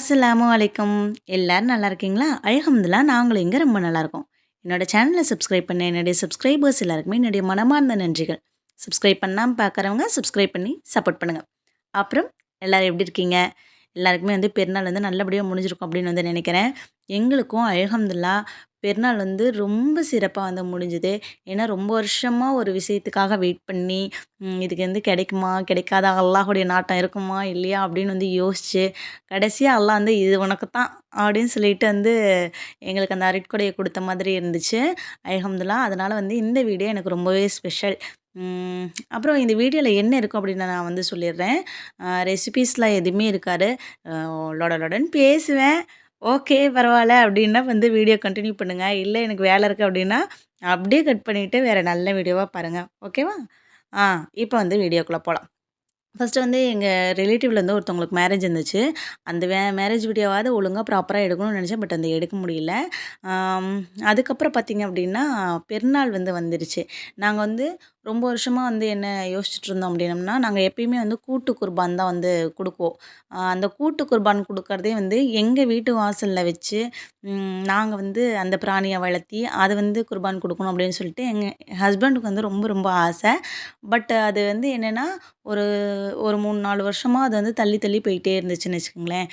அஸ்ஸலாமு அலைக்கும். எல்லாரும் நல்லா இருக்கீங்களா? அல்ஹம்துலில்லாஹ் நாங்களும் இங்க ரொம்ப நல்லாயிருக்கோம். என்னோட சேனல சப்ஸ்கிரைப் பண்ண என்னுடைய சப்ஸ்கிரைபர்ஸ் எல்லாருக்குமே என்னுடைய மனமார்ந்த நன்றிகள். சப்ஸ்கிரைப் பண்ணாம பார்க்குறவங்க சப்ஸ்கிரைப் பண்ணி சப்போர்ட் பண்ணுங்க. அப்புறம் எல்லாரும் எப்படி இருக்கீங்க? எல்லாருக்குமே பெருநாள் நல்லபடியா முடிஞ்சிருக்கும் அப்படின்னு நினைக்கிறேன். எங்களுக்கும் அல்ஹம்துலில்லாஹ் பெருநாள் ரொம்ப சிறப்பா முடிஞ்சுது. ஏன்னா ரொம்ப வருஷமா ஒரு விஷயத்துக்காக வெயிட் பண்ணி, இதுக்கு கிடைக்குமா? கிடைக்காதா? அல்லாஹ்வுடைய நாட்டம் இருக்குமா? இல்லையா? அப்படின்னு யோசிச்சு, கடைசியா அல்லாஹ் "இது உனக்கு தான்" அப்படின்னு சொல்லிட்டு எங்களுக்கு அந்த அருட்கொடைய குடுத்த மாதிரி இருந்துச்சு. அல்ஹம்துலில்லாஹ். அதனால இந்த வீடியோ எனக்கு ரொம்பவே ஸ்பெஷல். ம். அப்புறம் இந்த வீடியோல என்ன இருக்கும் அப்படின்னு நான் சொல்லிடுறேன். ரெசிபீஸ்லாம் எதுவுமே இருக்காது. அ லொட லொடன்னு பேசுவேன். ஓகே பரவால்ல அப்படின்னா வீடியோ கன்டின்யூ பண்ணுங்க. இல்ல எனக்கு வேலை இருக்கு அப்படின்னா, அப்படியே கட் பண்ணிட்டு வேற நல்ல வீடியோவா பாருங்க. ஓகேவா? ஆ இப்போ வீடியோக்குள்ள போலாம். ஃபர்ஸ்ட்டு எங்க ரிலேட்டிவ்லேருந்து ஒருத்தவங்களுக்கு மேரேஜ் இருந்துச்சு. அந்த மேரேஜ் வீடியோவாவது ஒழுங்கா ப்ராப்பரா எடுக்கணும்னு நெனச்சேன். பட் எடுக்க முடியல. ஆம், அதுக்கப்புறம் பார்த்தீங்க அப்டின்னா, பெருநாள் வந்துருச்சு. நாங்க ரொம்ப வருஷமா என்ன யோசிச்சுட்டு இருந்தோம் அப்டின்னம்னா, நாங்க எப்பயுமே கூட்டு குர்பான் தான் குடுக்குவோம். அந்த கூட்டு குர்பான் குடுக்கறதே எங்க வீட்டு வாசல்ல வச்சு, நாங்க அந்த பிராணிய வளர்த்தி, அது குர்பான் குடுக்கணும் அப்டின்னு சொல்லிட்டு எங்க ஹஸ்பண்டுக்கு ரொம்ப ரொம்ப ஆசை. பட் அது என்னன்னா, ஒரு ஒரு 3, 4 வருஷமா அது தள்ளி தள்ளி போயிட்டே இருந்துச்சுன்னு வச்சுக்கோங்களேன்.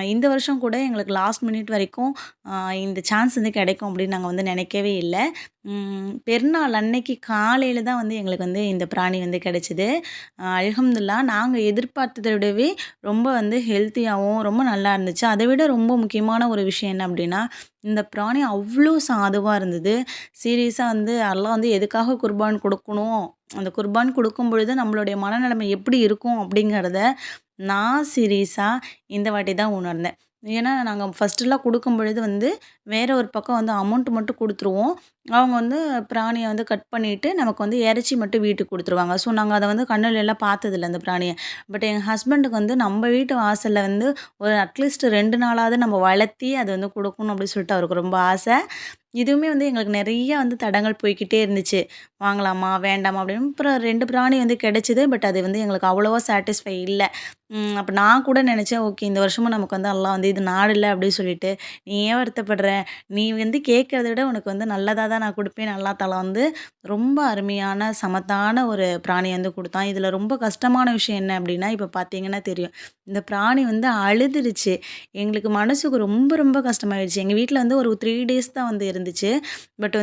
இந்த வருஷம் கூட எங்களுக்கு லாஸ்ட் மினிட் வரைக்கும் அ இந்த சான்ஸ் கிடைக்கும் அப்படின்னு நாங்க நினைக்கவே இல்ல. பெருநாள் அன்னைக்கு காலையில தான் எங்களுக்கு இந்த பிராணி கிடைச்சது. அல்ஹம்துலில்லாஹ் நாங்க எதிர்பார்த்தத விடவே ரொம்ப ஹெல்த்தியாவும், ரொம்ப நல்லா இருந்துச்சு. அதை விட ரொம்ப முக்கியமான ஒரு விஷயம் என்ன அப்படின்னா, இந்த பிராணி அவ்ளோ சாதுவா இருந்தது. சீரியஸா அல்லாஹ் எதுக்காக குர்பான் குடுக்கணும், அந்த குர்பான் குடுக்கும்பொழுது நம்மளுடைய மனநிலைமை எப்படி இருக்கும் அப்படிங்கிறத நான் சீரியஸா இந்த வாட்டி தான் உணர்ந்தேன். ஏன்னா, நாங்க ஃபர்ஸ்ட்டுலாம் குடுக்கும்பொழுது வேற ஒரு பக்கம் அமௌண்ட் மட்டும் குடுத்துருவோம். அவங்க பிராணிய கட் பண்ணிட்டு நமக்கு இறைச்சி மட்டும் வீட்டுக்கு குடுத்துருவாங்க. ஸோ, நாங்க அத கண்ணுலலாம் பார்த்ததில்ல அந்த பிராணிய. பட் எங்க ஹஸ்பண்டுக்கு நம்ம வீட்டு வாசல்ல ஒரு அட்லீஸ்ட் 2 நாளாவது நம்ம வளர்த்தி அது குடுக்கணும் அப்படின்னு சொல்லிட்டு அவருக்கு ரொம்ப ஆசை. இதுவுமே எங்களுக்கு நெறைய தடங்கல் போய்க்கிட்டே இருந்துச்சு. வாங்கலாமா? வேண்டாமா? அப்படின்னு. அப்புறம் 2 பிராணி கிடைச்சது. பட் அது எங்களுக்கு அவ்வளவா சாட்டிஸ்ஃபை இல்ல. அப்ப நான் கூட நெனச்சேன், ஓகே இந்த வருஷமும் நமக்கு அல்லாஹ் இது நாடில்ல அப்படின்னு சொல்லிட்டு, "நீ ஏன் வருத்தப்படுற? நீ கேட்கிறத விட உனக்கு நல்லதா தான் நான் குடுப்பேன்." அல்லாஹ் தஆலா ரொம்ப அருமையான, சமத்தான ஒரு பிராணிய குடுத்தான். இதுல ரொம்ப கஷ்டமான விஷயம் என்ன அப்படின்னா, இப்ப பார்த்தீங்கன்னா தெரியும். இந்த பிராணி அழுதுருச்சு. எங்களுக்கு மனசுக்கு ரொம்ப ரொம்ப கஷ்டமாயிடுச்சு. எங்க வீட்ல ஒரு 3 டேஸ் தான் இருந்துச்சு. பட்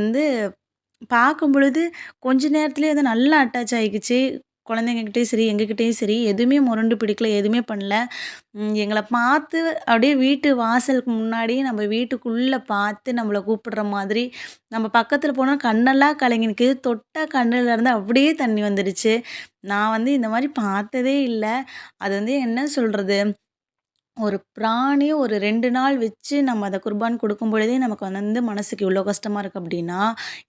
பார்க்கும்பொழுது கொஞ்ச நேரத்திலேயே நல்லா அட்டாச் ஆயிக்கிச்சு. குழந்தைங்ககிட்டயும் சரி, எங்ககிட்டயும் சரி எதுவுமே மொரண்டு பிடிக்கல, எதுவுமே பண்ணல. எங்கள பார்த்து அப்படியே வீட்டு வாசலுக்கு முன்னாடியே நம்ம வீட்டுக்குள்ள பார்த்து நம்மள கூப்பிடுற மாதிரி, நம்ம பக்கத்துல போனா கண்ணெல்லாம் கலங்கி நிக்குது. தொட்டா கண்ணுலருந்து அப்படியே தண்ணி வந்துருச்சு. நான் இந்த மாரி பார்த்ததே இல்ல. அது என்ன சொல்றது? ஒரு பிராணி ஒரு 2 நாள் வச்சு நம்ம அத குர்பான் குடுக்கும் பொழுதே நமக்கு மனசுக்கு இவ்ளோ கஷ்டமா இருக்கு அப்டின்னா,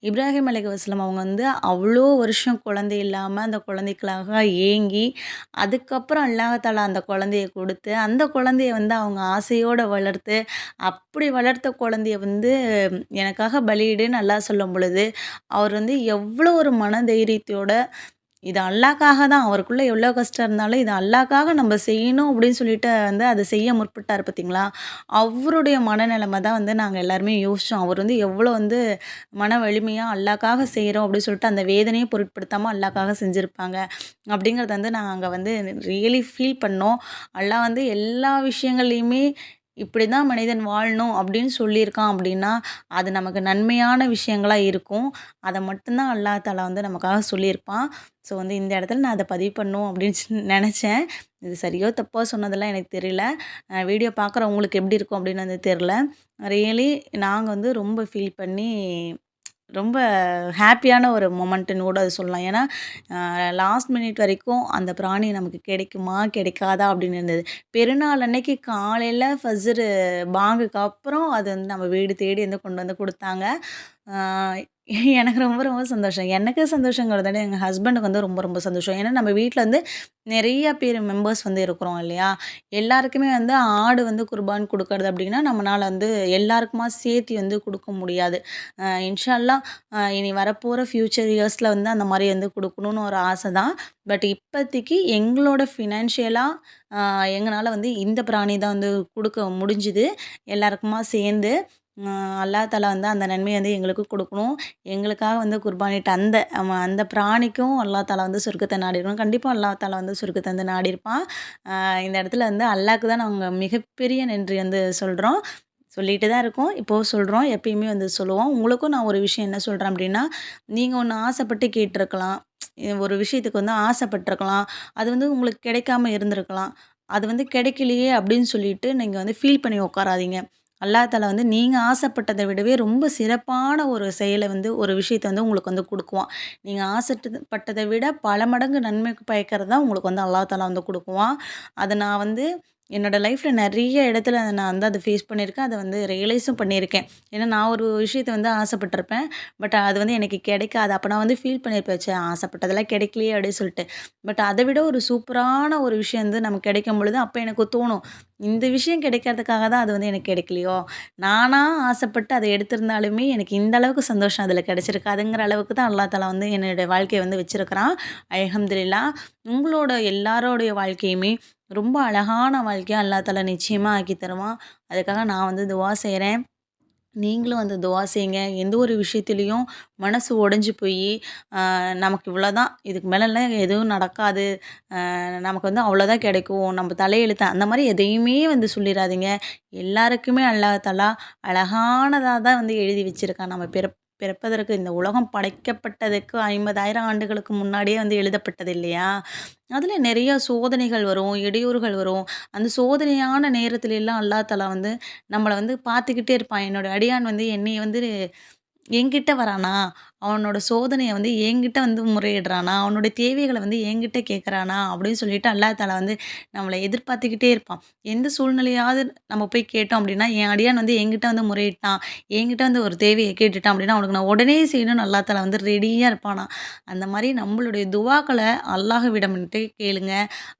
இப்ராஹிம் அலைஹிஸ்ஸலாம் அவங்க அவ்ளோ வருஷம் குழந்தை இல்லாம அந்த குழந்தைக்காக ஏங்கி, அதுக்கப்புறம் அல்லாஹ் தஆலா அந்த குழந்தைய குடுத்து, அந்த குழந்தைய அவங்க ஆசையோட வளர்த்து, அப்படி வளர்த்த குழந்தைய எனக்காக பலியிடுன்னு அல்லாஹ் சொல்லும் பொழுது, அவர் எவ்ளோ ஒரு மனதைரியத்தோட இது அல்லாஹ்க்காக தான். அவருக்குள்ள எவ்வளோ கஷ்டம் இருந்தாலும், இது அல்லாஹ்க்காக நம்ம செய்யணும் அப்படின்னு சொல்லிட்டு அத செய்ய முற்பட்டாரு பார்த்தீங்களா? அவருடைய மனநிலைமை தான் நாங்க எல்லாருமே யோசிச்சோம். அவர் எவ்வளோ மன வலிமையா அல்லாஹ்க்காக செய்றோம் அப்படின்னு சொல்லிட்டு அந்த வேதனைய பொருட்படுத்தாம அல்லாஹ்க்காக செஞ்சிருப்பாங்க. அப்படிங்கிறத நாங்க ரியலி ஃபீல் பண்ணோம். அல்லாஹ் எல்லா விஷயங்கள்லயுமே இப்படிதான் மனிதன் வாழணும் அப்படின்னு சொல்லியிருக்கான் அப்படின்னா, அது நமக்கு நன்மையான விஷயங்களா இருக்கும். அத மட்டும் தான் அல்லாஹ் தஆலா நமக்காக சொல்லியிருப்பான். ஸோ இந்த இடத்துல நான் அத பதிவு பண்ணணும் அப்படின்னு நெனச்சேன். இது சரியோ! தப்போ சொன்னதெல்லாம் எனக்கு தெரியல. வீடியோ பார்க்குறவங்களுக்கு எப்படி இருக்கும் அப்படின்னு தெரியல. ரியலி நாங்க ரொம்ப ஃபீல் பண்ணி ரொம்ப ஹேப்பியான ஒரு மொமெண்ட்டுன்னு கூட அத சொல்லலாம். ஏன்னா, லாஸ்ட் மினிட் வரைக்கும் அந்த பிராணி நமக்கு கிடைக்குமா? கிடைக்காதா? அப்படின்னு இருந்தது. பெருநாள் அன்னைக்கு காலையில ஃபஜ்ரு பாங்குக்கு அப்புறம் அது நம்ம வீடு தேடி கொண்டு குடுத்தாங்க. ஆ எனக்கு ரொம்ப ரொம்ப சந்தோஷம். எனக்கு சந்தோஷங்கிறத விட எங்க ஹஸ்பண்டுக்கு வந்து ரொம்ப ரொம்ப சந்தோஷம். ஏன்னா நம்ம வீட்ல வந்து நெறைய பேர் மெம்பர்ஸ் வந்து இருக்கிறோம் இல்லையா? எல்லாருக்குமே வந்து ஆடு வந்து குர்பான் குடுக்கறது அப்டின்னா, நம்மனால வந்து எல்லாருக்குமா சேர்த்தி வந்து குடுக்க முடியாது. இன்ஷா அல்லாஹ் இனி வரப்போற ஃப்யூச்சர் இயர்ஸ்ல வந்து அந்த மாரி வந்து குடுக்கணும்னு ஒரு ஆசை தான். பட் இப்பதைக்கு எங்களோட ஃபினான்ஷியலா அ எங்கனால வந்து இந்த பிராணி தான் வந்து குடுக்க முடிஞ்சுது. எல்லாருக்குமா சேர்ந்து. அ அல்லாஹ் தஆலா வந்து அந்த நன்மைய வந்து எங்களுக்கு குடுக்கணும். எங்களுக்காக வந்து குர்பானிட்ட அந்த பிராணிக்கும் அல்லாஹ் தஆலா வந்து சொர்க்கத்த நாடியிருக்கணும். கண்டிப்பா அல்லாஹ் தஆலா வந்து சொர்க்கத்த வந்து நாடியிருப்பான். இந்த இடத்துல வந்து அல்லாஹ்க்கு தான் நாங்க மிகப்பெரிய நன்றி வந்து சொல்றோம். சொல்லிட்டு தான் இருக்கோம். இப்பவும் சொல்றோம். எப்பயுமே வந்து சொல்லுவோம். உங்களுக்கும் நான் ஒரு விஷயம் என்ன சொல்றேன் அப்டின்னா, நீங்க ஒண்ணு ஆசைப்பட்டு கேட்டுருக்கலாம். ஒரு விஷயத்துக்கு வந்து ஆசைப்பட்டுருக்கலாம். அது வந்து உங்களுக்கு கிடைக்காம இருந்திருக்கலாம். அது வந்து கிடைக்கலையே அப்டின்னு சொல்லிட்டு நீங்க வந்து ஃபீல் பண்ணி உட்காராதீங்க. அல்லாஹ் தஆலா வந்து நீங்க ஆசைப்பட்டத விடவே ரொம்ப சிறப்பான ஒரு செயல வந்து ஒரு விஷயத்த வந்து உங்களுக்கு வந்து குடுக்குவான். நீங்க பட்டத விட பல மடங்கு நன்மைக்கு பயக்கிறது தான் உங்களுக்கு வந்து அல்லாஹ் தஆலா வந்து குடுக்குவான். அத நான் வந்து என்னோட லைஃப்ல நெறைய இடத்துல நான் வந்து அத ஃபேஸ் பண்ணியிருக்கேன். அத வந்து ரியலைஸும் பண்ணியிருக்கேன். ஏன்னா நான் ஒரு விஷயத்த வந்து ஆசைப்பட்டுருப்பேன். பட் அது வந்து எனக்கு கிடைக்காது. அப்ப நான் வந்து ஃபீல் பண்ணியிருப்பேன். ச்சே! ஆசைப்பட்டதெல்லாம் கிடைக்கலையே அப்டின்னு சொல்லிட்டு. பட் அத விட ஒரு சூப்பரான ஒரு விஷயம் வந்து நமக்கு கிடைக்கும் பொழுது, அப்ப எனக்கு தோணும். இந்த விஷயம் கிடைக்கிறதுக்காக தான் அது வந்து எனக்கு கிடைக்கலையோ! நானா ஆசைப்பட்டு அத எடுத்திருந்தாலுமே, எனக்கு இந்த அளவுக்கு சந்தோஷம் அதில கிடைச்சிருக்காதுங்கிற அளவுக்கு தான் அல்லாஹ் தஆலா வந்து என்னுடைய வாழ்க்கைய வந்து வச்சிருக்கிறான். அல்ஹம்துலில்லாஹ். உங்களோட எல்லாரோடைய வாழ்க்கையுமே ரொம்ப அழகான வாழ்க்கையா அல்லாஹ் தஆலா நிச்சயமா ஆக்கி தருவான். அதுக்காக நான் வந்து துவா செய்றேன். நீங்களும் வந்து துவா செய்யுங்க. எந்த ஒரு விஷயத்திலயும் மனசு உடைஞ்சு போயி, நமக்கு இவ்வளோதான். இதுக்கு மேலலாம் எதுவும் நடக்காது. நமக்கு வந்து அவ்வளோதான் கிடைக்கும். நம்ம தலையெழுத்து அந்த மாரி எதையுமே வந்து சொல்லிறாதீங்க. எல்லாருக்குமே அல்லாஹ் தஆலா அழகானதா தான் வந்து எழுதி வச்சிருக்கான். நம்ம பிறப்பதற்கு இந்த உலகம் படைக்கப்பட்டதுக்கு 50,000 ஆண்டுகளுக்கு முன்னாடியே வந்து எழுதப்பட்டது இல்லையா? அதில நெறைய சோதனைகள் வரும், இடையூறுகள் வரும். அந்த சோதனையான நேரத்துலலாம் அல்லாஹ் தஆலா வந்து நம்மள வந்து பார்த்துக்கிட்டே இருப்பான். என்னோட அடியான் வந்து என்னைய வந்து என்கிட்ட வரானா? அவனோட சோதனைய வந்து என்கிட்ட வந்து முறையிடுறானா? அவனுடைய தேவைகள வந்து என்கிட்ட கேட்கறானா? அப்படின்னு சொல்லிட்டு அல்லாஹ் தஆலா வந்து நம்மள எதிர்பார்த்துக்கிட்டே இருப்பான். எந்த சூழ்நிலையாவது நம்ம போய் கேட்டோம் அப்படின்னா, என் அடியான் வந்து என்கிட்ட வந்து முறையிட்டான். என்கிட்ட வந்து ஒரு தேவைய கேட்டுட்டான் அப்படின்னா, அவனுக்கு நான் உடனே செய்யணும்னு அல்லாஹ் தஆலா வந்து ரெடியா இருப்பானாம். அந்த மாரி நம்மளுடைய துவாக்கள அல்லாஹ்விடம்ன்ட்டு கேளுங்க.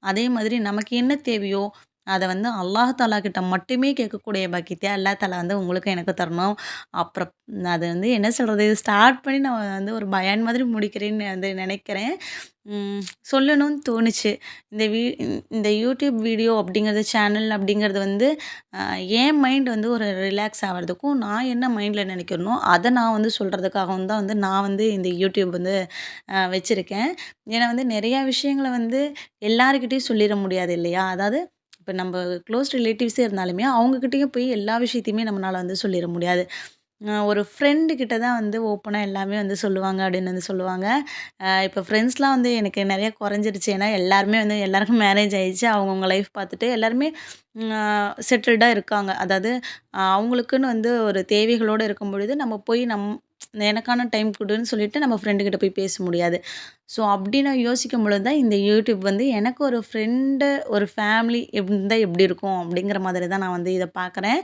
அதே மாதிரி நமக்கு என்ன தேவையோ, அத வந்து அல்லாஹ் தஆலா கிட்ட மட்டுமே கேட்கக்கூடிய பாக்கியத்த அல்லாஹ் தஆலா வந்து உங்களுக்கும் எனக்கும் தரணும். அப்புறம் அது வந்து என்ன சொல்றது? ஸ்டார்ட் பண்ணி நான் வந்து ஒரு பயான் மாதிரி முடிக்கிறேன்னு வந்து நெனைக்கிறேன். ம் சொல்லணும்னு தோணுச்சு. இந்த யூடியூப் வீடியோ அப்படிங்கிறது சேனல் அப்படிங்கிறது வந்து அ என் மைண்ட் வந்து ஒரு ரிலாக்ஸ் ஆவறதுக்கும், நான் என்ன மைண்ட்ல நெனைக்கிறேனோ, அத நான் வந்து சொல்றதுக்காகவும் தான் வந்து நான் வந்து இந்த யூடியூப் வந்து வச்சிருக்கேன். ஏன்னா வந்து நெறையா விஷயங்கள வந்து எல்லார்கிட்டயும் சொல்லிற முடியாது இல்லையா? அதாவது இப்ப நம்ப க்ளோஸ் ரிலேட்டிவ்ஸே இருந்தாலுமே, அவங்க கிட்டயும் போய் எல்லா விஷயத்தையுமே நம்மனால வந்து சொல்லிற முடியாது. ஒரு ஃப்ரெண்டு கிட்ட தான் வந்து ஓப்பனா எல்லாமே வந்து சொல்லுவாங்க அப்படின்னு வந்து சொல்லுவாங்க. இப்போ ஃப்ரெண்ட்ஸ்லாம் வந்து எனக்கு நெறைய குறைஞ்சிருச்சு. ஏன்னா எல்லாருமே வந்து எல்லாருக்கும் மேரேஜ் ஆயிடுச்சு. அவங்கவங்க லைஃப் பார்த்துட்டு எல்லாருமே செட்டில்டா இருக்காங்க. அதாவது அவங்களுக்குன்னு வந்து ஒரு தேவைகளோட இருக்கும்பொழுது, நம்ம போய் எனக்கான டைம் குடுன்னு சொல்லிட்டு நம்ம ஃப்ரெண்டு கிட்ட போய் பேச முடியாது. ஸோ அப்படி நான் யோசிக்கும் பொழுது தான் இந்த யூடியூப் வந்து எனக்கு ஒரு ஃப்ரெண்டு, ஒரு ஃபேமிலி இருந்தா எப்படி இருக்கும்? அப்படிங்கிற மாதிரி தான் நான் வந்து இத பார்க்குறேன்.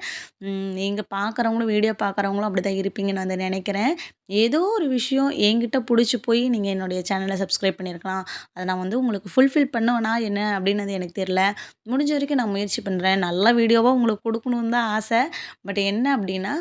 நீங்க பார்க்குறவங்களும், வீடியோ பார்க்குறவங்களும் அப்படிதான் இருப்பீங்கன்னு வந்து நெனைக்கிறேன். ஏதோ ஒரு விஷயம் என்கிட்ட புடிச்சு போய் நீங்க என்னுடைய சேனல சப்ஸ்கிரைப் பண்ணியிருக்கலாம். அத நான் வந்து உங்களுக்கு ஃபுல்ஃபில் பண்ணுவேனா என்ன அப்படின்னது எனக்கு தெரியல. முடிஞ்ச வரைக்கும் நான் முயற்சி பண்றேன். நல்ல வீடியோவா உங்களுக்கு குடுக்கணும்னு தான் ஆசை. பட் என்ன அப்படின்னா,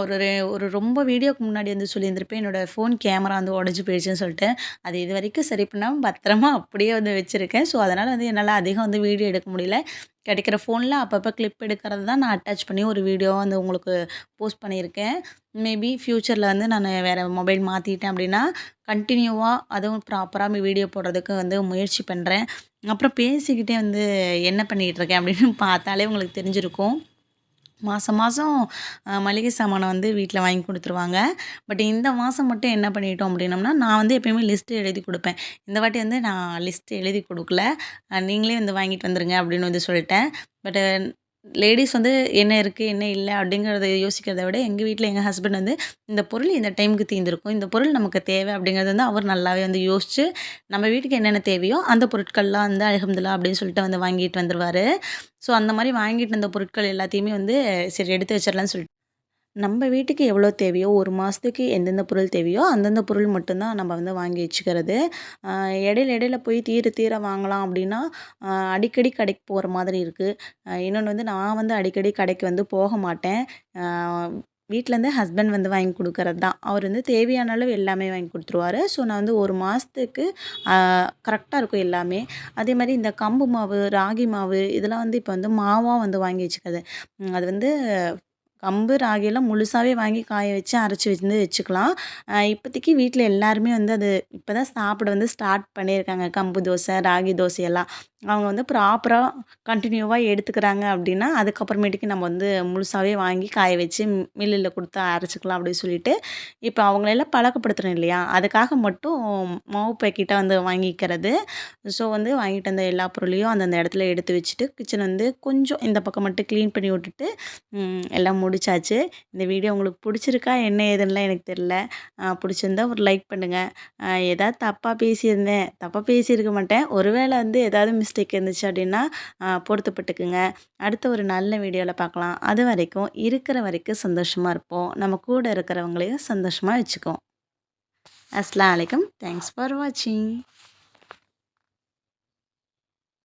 ஒரு ரொம்ப வீடியோக்கு முன்னாடி வந்து சொல்லியிருந்திருப்பேன். என்னோட ஃபோன் கேமரா வந்து உடைஞ்சு போயிடுச்சுன்னு சொல்லிட்டு. அது இதுவரைக்கும் சரி பண்ணாம பத்திரமா அப்படியே வந்து வச்சிருக்கேன். ஸோ, அதனால வந்து என்னால அதிகம் வந்து வீடியோ எடுக்க முடியல. கிடைக்கிற ஃபோன்ல அப்பப்போ கிளிப் எடுக்கிறது தான் நான் அட்டாச் பண்ணி ஒரு வீடியோவா வந்து உங்களுக்கு போஸ்ட் பண்ணியிருக்கேன். மேபி ஃப்யூச்சர்ல வந்து நானு வேற மொபைல் மாத்திட்டேன் அப்படின்னா, கன்டினியூவா அதுவும் ப்ராப்பரா வீடியோ போடுறதுக்கு வந்து முயற்சி பண்றேன். அப்புறம் பேசிக்கிட்டே வந்து என்ன பண்ணிட்டு இருக்கேன் அப்படின்னு பார்த்தாலே உங்களுக்கு தெரிஞ்சிருக்கும். மாசம் மாசம் மளிகை சாமான வந்து வீட்ல வாங்கி குடுத்துருவாங்க. பட் இந்த மாசம் மட்டும் என்ன பண்ணிட்டோம் அப்டின்னம்னா, நான் வந்து எப்பயுமே லிஸ்ட் எழுதி குடுப்பேன். இந்த வாட்டி வந்து நான் லிஸ்ட் எழுதி குடுக்கல. நீங்களே வந்து வாங்கிட்டு வந்துருங்க அப்டின்னு வந்து சொல்ட்டேன். பட் லேடீஸ் வந்து என்ன இருக்கு, என்ன இல்ல அப்டிங்கிறத யோசிக்கிறத விட, எங்க வீட்ல எங்க ஹஸ்பண்ட் வந்து இந்த பொருள் இந்த டைம்க்கு தீர்ந்திருக்கும். இந்த பொருள் நமக்கு தேவை அப்டிங்கிறது வந்து அவர் நல்லாவே வந்து யோசிச்சு, நம்ம வீட்டுக்கு என்னென்ன தேவையோ அந்த பொருட்கள்லாம் வந்து அல்ஹம்துலில்லாஹ் அப்டின்னு சொல்லிட்டு வந்து வாங்கிட்டு வந்துருவாரு. ஸோ அந்த மாரி வாங்கிட்டு வந்த பொருட்கள் எல்லாத்தையுமே வந்து சரி எடுத்து வச்சிடலான்னு சொல்லிட்டு நம்ம வீட்டுக்கு எவ்வளோ தேவையோ, 1 மாசத்துக்கு எந்தெந்த பொருள் தேவையோ, அந்தந்த பொருள் மட்டும் தான் நம்ம வந்து வாங்கி வச்சுக்கிறது. அ இடையில இடையில போய் தீர தீர வாங்கலாம் அப்படின்னா, அடிக்கடி கடைக்கு போற மாதிரி இருக்கு. இன்னொன்னு வந்து நான் வந்து அடிக்கடி கடைக்கு வந்து போக மாட்டேன். அ வீட்லேருந்து ஹஸ்பண்ட் வந்து வாங்கி குடுக்கறது தான். அவர் வந்து தேவையான அளவு எல்லாமே வாங்கி குடுத்துருவாரு. ஸோ நான் வந்து 1 மாசத்துக்கு அ கரெக்ட்டா இருக்கும் எல்லாமே. அதேமாரி இந்த கம்பு மாவு, ராகி மாவு இதெல்லாம் வந்து இப்ப வந்து மாவா வந்து வாங்கி வச்சுக்கிறது. அது வந்து கம்பு, ராகியெல்லாம் முழுசாவே வாங்கி காய வச்சு அரைச்சு வந்து வச்சுக்கலாம். இப்போதைக்கு வீட்ல எல்லாருமே வந்து அது இப்ப தான் சாப்பிட வந்து ஸ்டார்ட் பண்ணியிருக்காங்க. கம்பு தோசை, ராகி தோசையெல்லாம். அவங்க வந்து ப்ராப்பரா கன்டினியூவா எடுத்துக்கிறாங்க அப்படின்னா, அதுக்கப்புறமேட்டுக்கு நம்ம வந்து முழுசாவே வாங்கி காய வச்சு மில்லுல குடுத்து அரைச்சுக்கலாம் அப்படின்னு சொல்லிட்டு, இப்ப அவங்களெல்லாம் பழக்கப்படுத்துறோம் இல்லையா? அதுக்காக மட்டும் மாவு பாக்கெட்டா வந்து வாங்கிக்கிறது. ஸோ வந்து வாங்கிட்டு வந்த எல்லா பொருளையும் அந்தந்த இடத்துல எடுத்து வச்சுட்டு, கிச்சன் வந்து கொஞ்சம் இந்த பக்கம் மட்டும் கிளீன் பண்ணி விட்டுட்டு, எல்லாம் முடிச்சாச்சு. இந்த வீடியோ உங்களுக்கு புடிச்சிருக்கா? என்ன ஏதுன்னுலாம் எனக்கு தெரியல. புடிச்சிருந்தா ஒரு லைக் பண்ணுங்க. ஏதாவது தப்பா பேசியிருந்தேன், தப்பா பேசியிருக்க மாட்டேன். ஒருவேள வந்து ஏதாவது மிஸ்டேக் இருந்துச்சு அப்படின்னா, பொறுத்துப்பட்டுக்குங்க. அடுத்த ஒரு நல்ல வீடியோல பார்க்கலாம். அதுவரைக்கும் இருக்கிற வரைக்கும் சந்தோஷமா இருப்போம். நம்ம கூட இருக்கிறவங்களையும் சந்தோஷமா வச்சுக்குவோம். அஸ்ஸலாமு அலைக்கும். தேங்க்ஸ் ஃபார் வாட்சிங்.